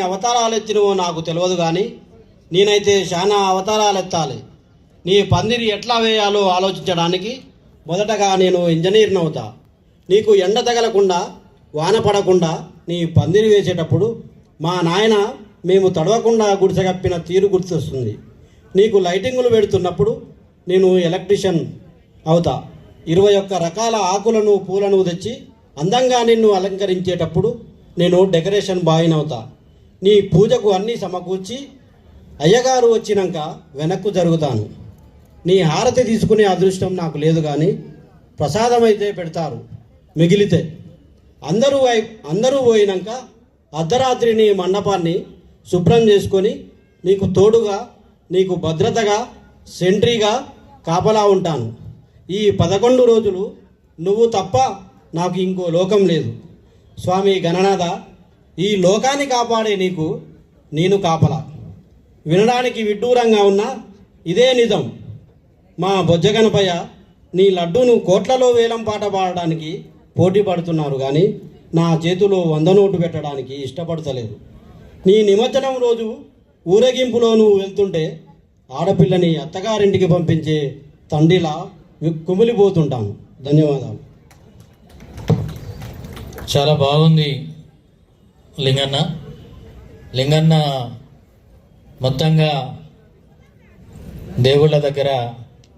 అవతారాలు ఎత్తినవో నాకు తెలియదు, కానీ నేనైతే చాలా అవతారాలు ఎత్తాలి. నీ పందిరి ఎట్లా వేయాలో ఆలోచించడానికి మొదటగా నేను ఇంజనీర్ని అవుతా. నీకు ఎండ తగలకుండా వాన పడకుండా నీ పందిరి వేసేటప్పుడు మా నాయన మేము తడవకుండా గుడిసెగప్పిన తీరు గుర్తొస్తుంది. నీకు లైటింగులు పెడుతున్నప్పుడు నేను ఎలక్ట్రీషియన్ అవుతా. 21 రకాల ఆకులను పూలను తెచ్చి అందంగా నిన్ను అలంకరించేటప్పుడు నేను డెకరేషన్ బాయ్నవుతా. నీ పూజకు అన్నీ సమకూర్చి అయ్యగారు వచ్చినాక వెనక్కు జరుగుతాను. నీ హారతి తీసుకునే అదృష్టం నాకు లేదు, కానీ ప్రసాదం అయితే పెడతారు మిగిలితే. అందరూ పోయినాక అర్ధరాత్రి నీ మండపాన్ని శుభ్రం చేసుకొని నీకు తోడుగా, నీకు భద్రతగా, సెంట్రీగా కాపలా ఉంటాను. ఈ 11 రోజులు నువ్వు తప్ప నాకు ఇంకో లోకం లేదు. స్వామి గణనాథ, ఈ లోకాన్ని కాపాడే నీకు నేను కాపలా. వినడానికి విడ్డూరంగా ఉన్నా ఇదే నిజం. మా బొజ్జగనపయ్య నీ లడ్డూను కోట్లలో వేలం పాట పాడడానికి పోటీ పడుతున్నారు, కానీ నా చేతిలో 100 నోటు పెట్టడానికి ఇష్టపడతలేరు. నీ నిమజ్జనం రోజు ఊరేగింపులో నువ్వు వెళ్తుంటే ఆడపిల్లని అత్తగారింటికి పంపించే తండ్రిలా కుమిలిపోతుంటాను. ధన్యవాదాలు. చాలా బాగుంది లింగన్న మొత్తంగా దేవుళ్ళ దగ్గర,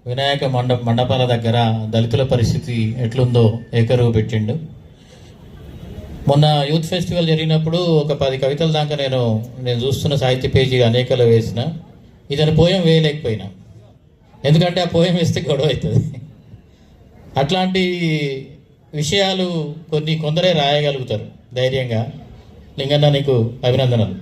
వినాయక మండపాల దగ్గర దళితుల పరిస్థితి ఎట్లుందో ఏకరువు పెట్టిండు. మొన్న యూత్ ఫెస్టివల్ జరిగినప్పుడు ఒక 10 కవితల దాకా నేను చూస్తున్న సాహిత్య పేజీ అనేకలు వేసిన. ఇతను పోయం వేయలేకపోయినా, ఎందుకంటే ఆ పోయం వేస్తే గొడవ అవుతుంది. అట్లాంటి విషయాలు కొందరే రాయగలుగుతారు ధైర్యంగా. లింగన్న, నీకు అభినందనలు.